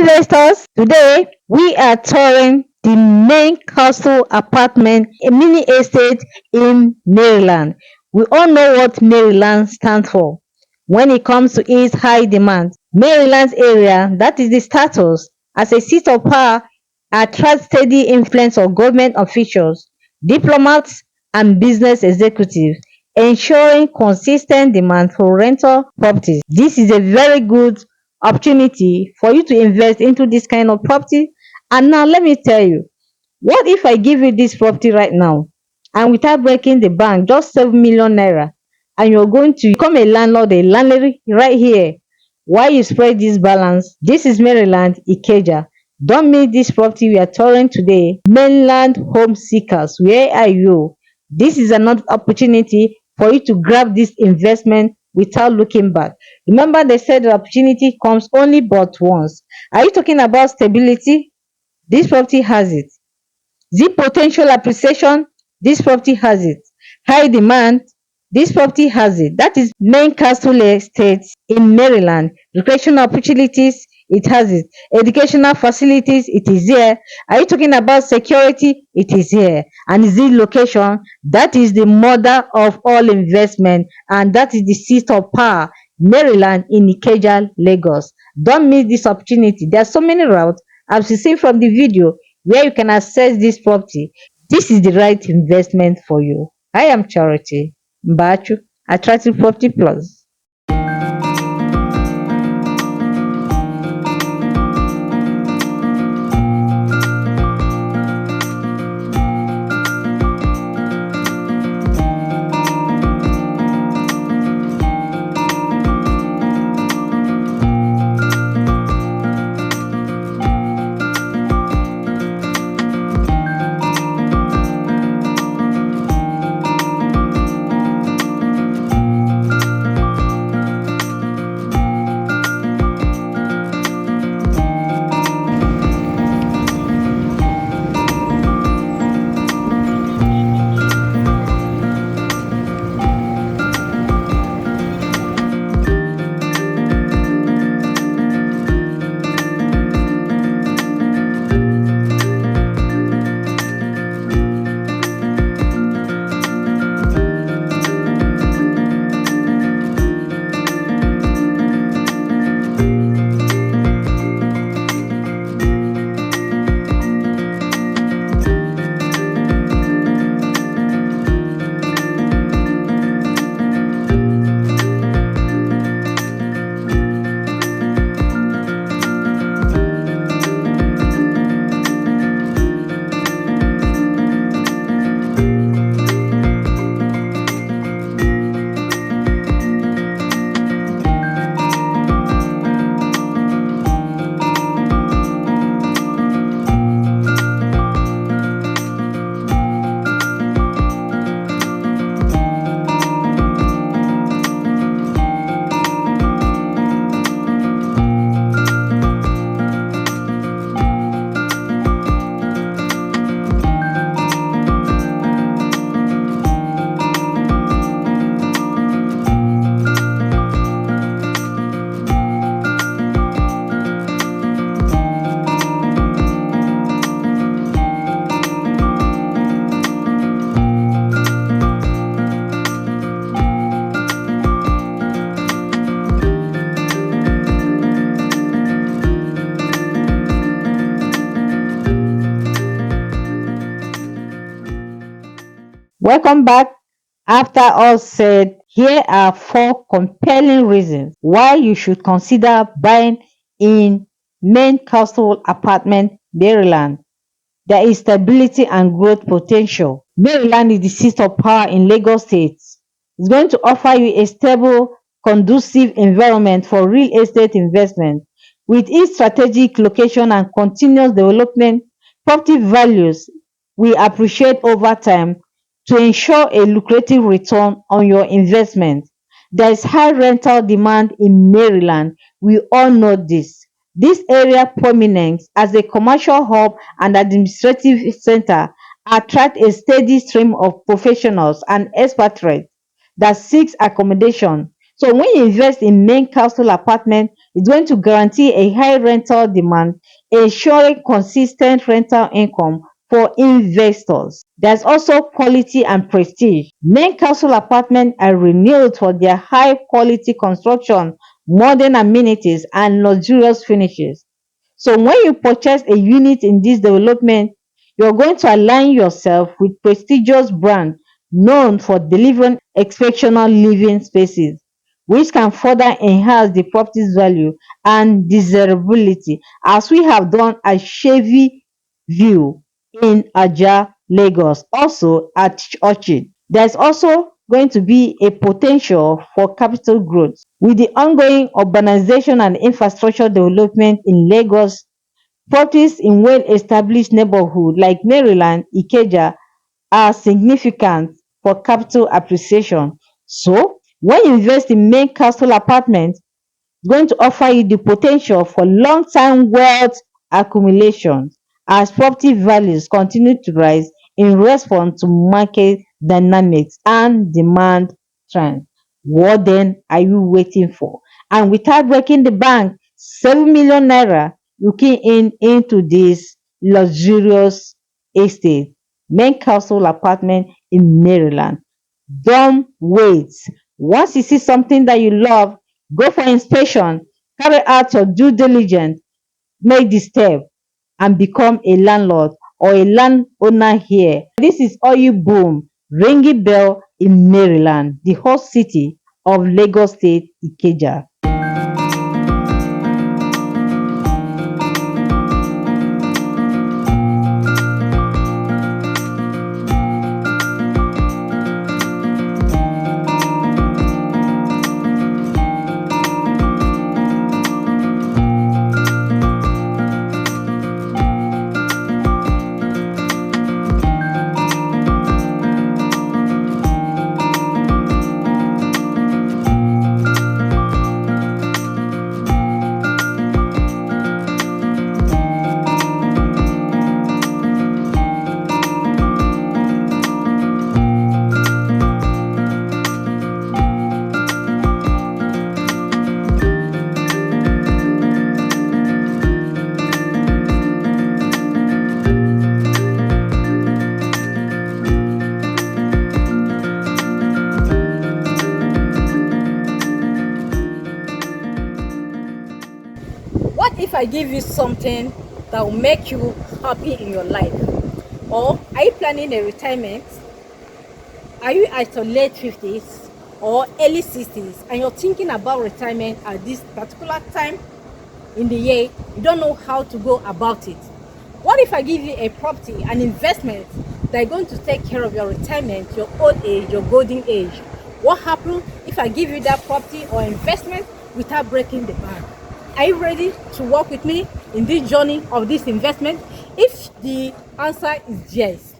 investors, today we are touring the main castle apartment, a mini estate in Maryland. We all know what Maryland stands for when it comes to its high demand. Maryland's area, that is the status as a seat of power, attracts steady influence of government officials, diplomats, and business executives, ensuring consistent demand for rental properties. This is a very good opportunity for you to invest into this kind of property. And now let me tell you, what if I give you this property right now and without breaking the bank, just 7 million naira, and you're going to become a landlord, a landlady right here? Why you spread this balance? This is Maryland, Ikeja. Don't miss this property we are touring today. Mainland home seekers, where are you? This is another opportunity for you to grab this investment without looking back. Remember, they said the opportunity comes only but once. Are you talking about stability? This property has it. The potential appreciation, this property has it. High demand, this property has it. That is main castle estate in Maryland. Recreational opportunities, it has it. Educational facilities, it is here. Are you talking about security? It is here. And is the location? That is the mother of all investment, and that is the seat of power. Maryland in Ikeja, Lagos. Don't miss this opportunity. There are so many routes, as you see from the video, where you can access this property. This is the right investment for you. I am Charity Mbachu, Attractive Property Plus. Welcome back. After all said, here are 4 compelling reasons why you should consider buying in Main Castle Apartment, Maryland. There is stability and growth potential. Maryland is the seat of power in Lagos State. It's going to offer you a stable, conducive environment for real estate investment. With its strategic location and continuous development, property values will appreciate over time to ensure a lucrative return on your investment. There is high rental demand in Maryland. We all know this. This area prominence as a commercial hub and administrative center attract a steady stream of professionals and expatriates that seeks accommodation. So when you invest in main castle apartment, It's going to guarantee a high rental demand, ensuring consistent rental income for investors. There's also quality and prestige. Main council apartments are renowned for their high quality construction, modern amenities, and luxurious finishes. So when you purchase a unit in this development, you're going to align yourself with prestigious brand known for delivering exceptional living spaces, which can further enhance the property's value and desirability, as we have done at Chevy View in Aja, Lagos, also at Orchid. There's also going to be a potential for capital growth. With the ongoing urbanization and infrastructure development in Lagos, properties in well-established neighborhoods like Maryland, Ikeja are significant for capital appreciation. So, when you invest in main castle apartments, it's going to offer you the potential for long-term wealth accumulation as property values continue to rise in response to market dynamics and demand trends. What then are you waiting for? And without breaking the bank, 7 million naira looking into this luxurious estate, main castle apartment in Maryland. Don't wait. Once you see something that you love, go for inspection, carry out your due diligence, make the step, and become a landlord or a landowner here. This is Oil Boom, ringing bell in Maryland, the host city of Lagos State, Ikeja. What if I give you something that will make you happy in your life? Or are you planning a retirement? Are you at your late 50s or early 60s and you're thinking about retirement at this particular time in the year? You don't know how to go about it. What if I give you a property, an investment that is going to take care of your retirement, your old age, your golden age? What happens if I give you that property or investment without breaking the bank? Are you ready to work with me in this journey of this investment? If the answer is yes,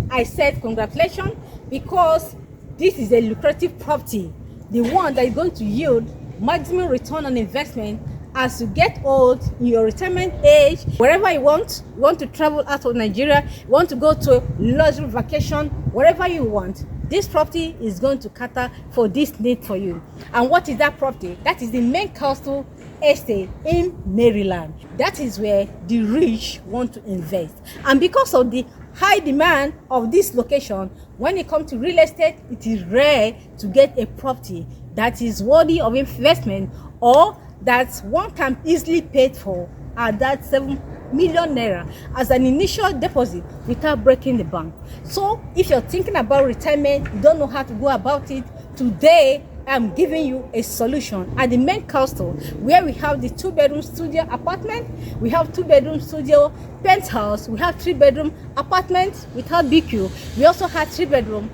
I said congratulations, because this is a lucrative property, the one that is going to yield maximum return on investment as you get old, in your retirement age, wherever you want to travel out of Nigeria, you want to go to luxury vacation, wherever you want. This property is going to cater for this need for you. And what is that property? That is the main coastal estate in Maryland. That is where the rich want to invest. And because of the high demand of this location, when it comes to real estate, it is rare to get a property that is worthy of investment or that one can easily pay for at that 7 million naira as an initial deposit without breaking the bank. So if you're thinking about retirement, you don't know how to go about it, today I'm giving you a solution at the main castle, where we have the 2-bedroom studio apartment, we have 2-bedroom studio penthouse, we have 3-bedroom apartment without BQ, we also have 3-bedroom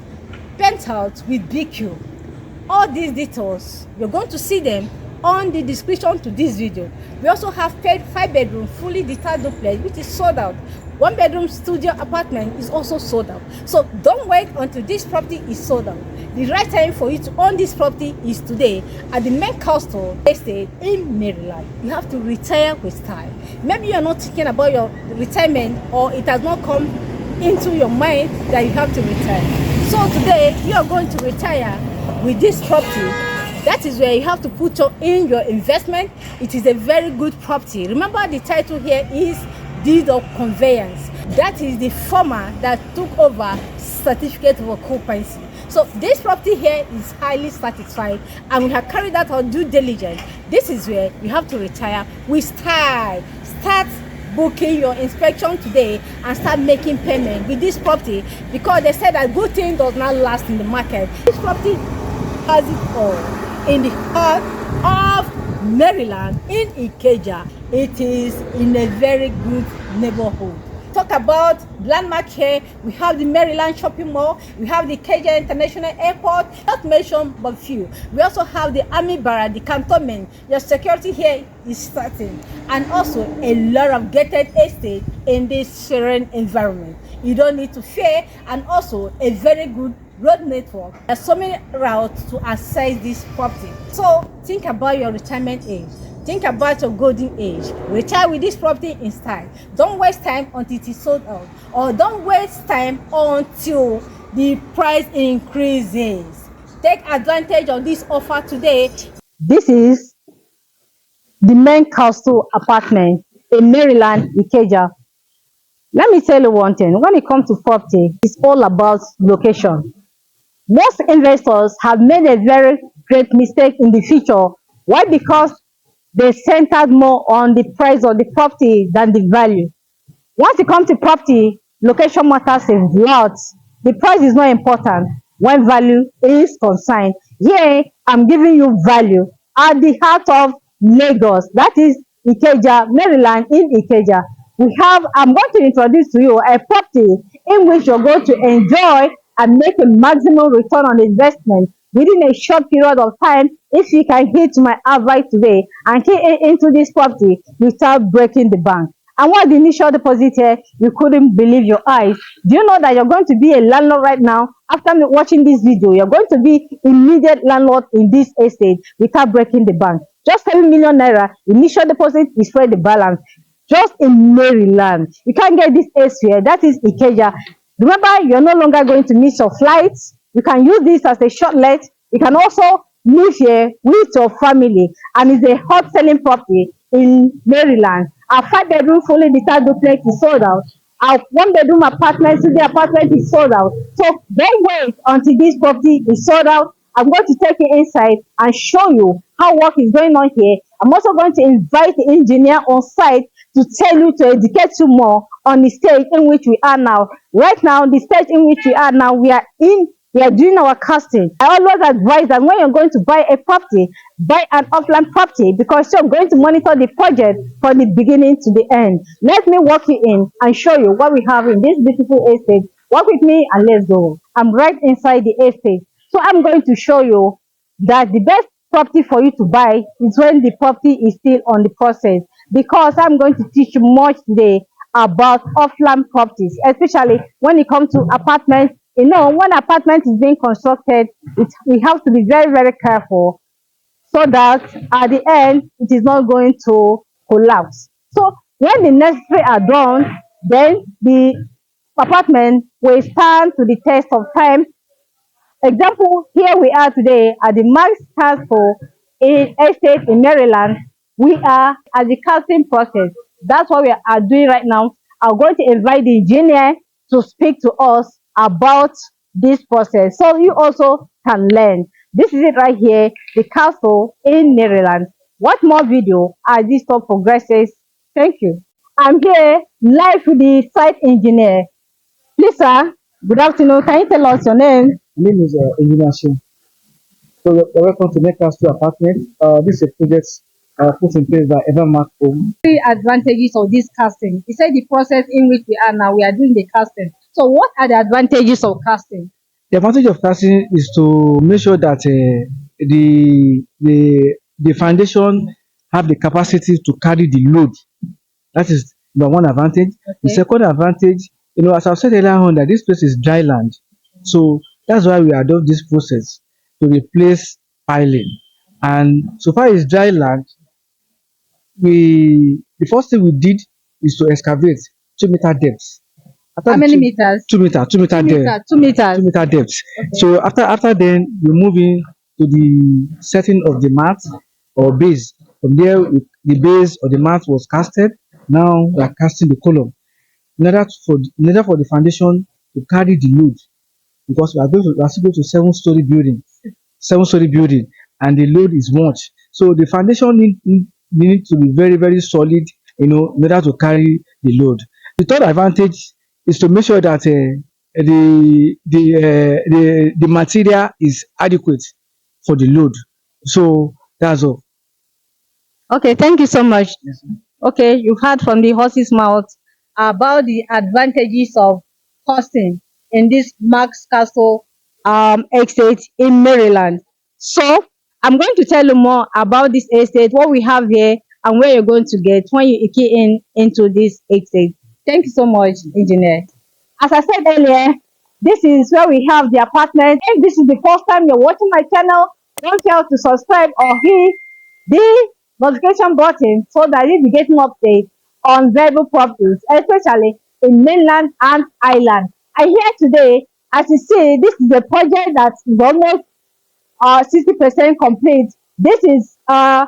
penthouse with BQ. All these details, you're going to see them on the description to this video. We also have 5-bedroom fully detached duplex, which is sold out. 1-bedroom studio apartment is also sold out. So don't wait until this property is sold out. The right time for you to own this property is today at the main coastal estate in Maryland. You have to retire with style. Maybe you're not thinking about your retirement, or it has not come into your mind that you have to retire. So today you are going to retire with this property That is where you have to put in your investment. It is a very good property. Remember, the title here is deed of conveyance. That is the former that took over certificate of occupancy. So this property here is highly satisfied, and we have carried out our due diligence. This is where you have to retire with style. Start booking your inspection today and start making payment with this property, because they said that good thing does not last in the market. This property has it all in the heart of Maryland, in Ikeja. It is in a very good neighborhood. Talk about landmark here. We have the Maryland shopping mall, we have the Ikeja International Airport, not mention but few. We also have the Army Barrack, the cantonment. Your security here is certain, and also a lot of gated estate in this serene environment. You don't need to fear, and also a very good road network. There's so many routes to access this property. So think about your retirement age. Think about your golden age. Retire with this property in style. Don't waste time until it is sold out, or don't waste time until the price increases. Take advantage of this offer today. This is the main castle apartment in Maryland, Ikeja. Let me tell you one thing. When it comes to property, it's all about location. Most investors have made a very great mistake in the future. Why? Because they centered more on the price of the property than the value. Once it comes to property, location matters a lot. The price is not important when value is concerned. Here, I'm giving you value at the heart of Lagos. That is Ikeja, Maryland, in Ikeja. I'm going to introduce to you a property in which you're going to enjoy and make a maximum return on investment within a short period of time if you can hit my advice today and key into this property without breaking the bank. And what the initial deposit here, you couldn't believe your eyes. Do you know that you're going to be a landlord right now? After watching this video, you're going to be immediate landlord in this estate without breaking the bank. Just 7 million naira initial deposit is for the balance. Just in Maryland, you can't get this elsewhere. That is Ikeja. Remember, you're no longer going to miss your flights. You can use this as a shortlet. You can also live here with your family, and it's a hot selling property in Maryland. Our 5-bedroom fully detached duplex is sold out. Our 1-bedroom apartment, the apartment is sold out. So don't wait until this property is sold out. I'm going to take you inside and show you how work is going on here. I'm also going to invite the engineer on site to tell you, to educate you more on the stage in which we are now. Right now, the stage in which we are now, we are doing our casting. I always advise that when you're going to buy a property, buy an offline property, because you're going to monitor the project from the beginning to the end. Let me walk you in and show you what we have in this beautiful estate. Walk with me and let's go. I'm right inside the estate. So I'm going to show you that the best property for you to buy is when the property is still on the process, because I'm going to teach you much today about offline properties, especially when it comes to apartments. You know, when apartment is being constructed, we have to be very, very careful so that at the end it is not going to collapse. So when the necessary are done, then the apartment will stand to the test of time. Example, here we are today at the Max Castle in estate in Maryland. We are at the casting process. That's what we are doing right now. I'm going to invite the engineer to speak to us about this process, so you also can learn. This is it right here, the castle in Maryland. What more video as this talk progresses? Thank you. I'm here live with the site engineer. Please, sir, good afternoon. Can you tell us your name? My name is Engineer Shin. So you're welcome to make us to apartment. This is a project put in place by Evermark Home. The advantages of this casting. You said the process in which we are now, we are doing the casting. So what are the advantages of casting? The advantage of casting is to make sure that the foundation have the capacity to carry the load. That is the one advantage. Okay. The second advantage, as I've said earlier on, that this place is dry land. So that's why we adopt this process to replace piling. And so far as dry land, the first thing we did is to excavate 2-meter depth. How many meters? 2 meter depth. 2 meters. 2 meter depth. Okay. So after then we move in to the setting of the mat or base. From there, the base or the mat was casted. Now we are casting the column in order for the foundation to carry the load, because we are still going to seven-story building, and the load is much. So the foundation need to be very, very solid, in order to carry the load. The third advantage is to make sure that the material is adequate for the load. So that's all. Okay, thank you so much. Yes. Okay, you've heard from the horse's mouth about the advantages of hosting in this Max Castle estate in Maryland. So I'm going to tell you more about this estate, what we have here, and where you're going to get when you key in into this estate. Thank you so much, engineer. As I said earlier, this is where we have the apartment. If this is the first time you're watching my channel, don't fail to subscribe or hit the notification button so that you'll be getting updates on valuable properties, especially in mainland and island. I here today, as you see, this is a project that is almost 60% complete. This is a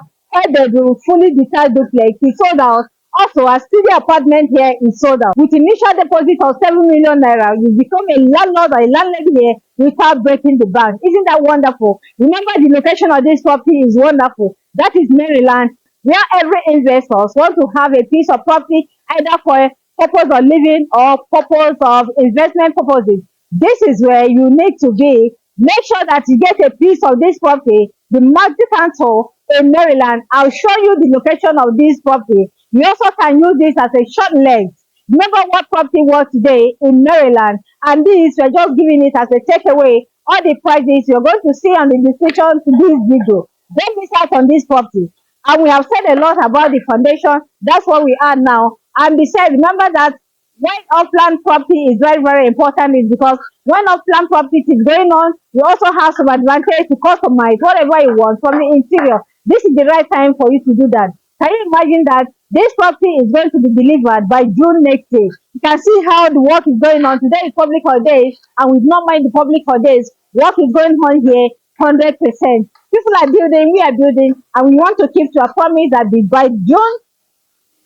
bedroom, fully detached duplex. It's sold out. Also, a studio apartment here is sold out. With initial deposit of 7 million naira, you become a landlord or a landlady here without breaking the bank. Isn't that wonderful? Remember, the location of this property is wonderful. That is Maryland, where every investor want to have a piece of property either for a purpose of living or purpose of investment purposes. This is where you need to be. Make sure that you get a piece of this property, the Multi Council in Maryland. I'll show you the location of this property. You also can use this as a short length. Remember what property was today in Maryland, and this we're just giving it as a takeaway. All the prices you're going to see on the description to this video. Don't miss out on this property. And we have said a lot about the foundation. That's what we are now. And besides, remember that when off-land property is very, very important, is because when off-land property is going on, you also have some advantage to customize whatever you want from the interior. This is the right time for you to do that. Can you imagine that this property is going to be delivered by June next year? You can see how the work is going on. Today is public holidays, and we do not mind the public holidays. Work is going on here 100%. People are building, we are building, and we want to keep to a promise that by June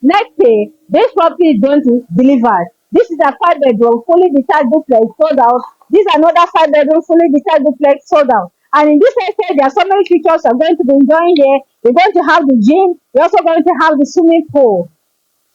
next day, this property is going to deliver. This is a 5-bedroom, fully detached duplex sold out. This is another 5-bedroom, fully detached duplex sold out. And in this estate, there are so many features you're going to be enjoying here. We're going to have the gym. We're also going to have the swimming pool.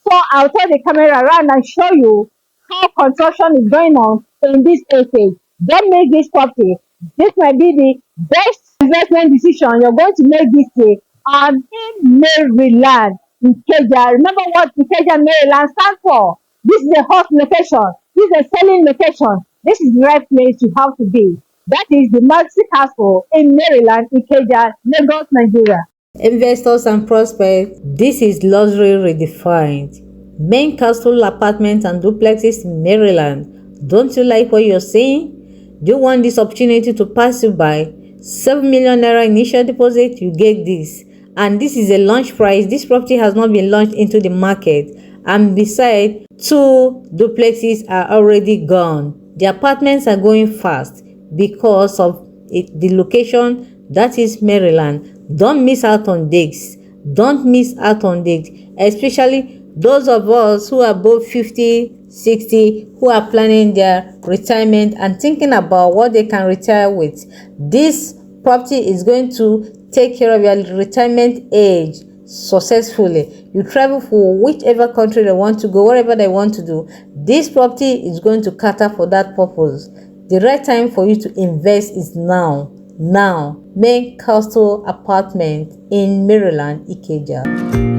So I'll turn the camera around and show you how construction is going on in this estate. Don't make this property. This might be the best investment decision you're going to make this year. And in Maryland, Ikeja. Remember what Ikeja, Maryland stands for. This is a hot location. This is a selling location. This is the right place you have to be. That is the Maxi Castle in Maryland, Ikeja, Lagos, Nigeria. Investors and prospects, this is luxury redefined. Main Castle Apartment and Duplexes in Maryland. Don't you like what you're seeing? Do you want this opportunity to pass you by? 7 million naira initial deposit, you get this. And this is a launch price. This property has not been launched into the market. And besides, 2 duplexes are already gone. The apartments are going fast because of the location, that is Maryland. Don't miss out on this. Don't miss out on this, especially those of us who are above 50, 60, who are planning their retirement and thinking about what they can retire with. This property is going to take care of your retirement age successfully. You travel for whichever country they want to go, wherever they want to do. This property is going to cater for that purpose. The right time for you to invest is now. Now. Main Castle Apartment in Maryland, Ikeja.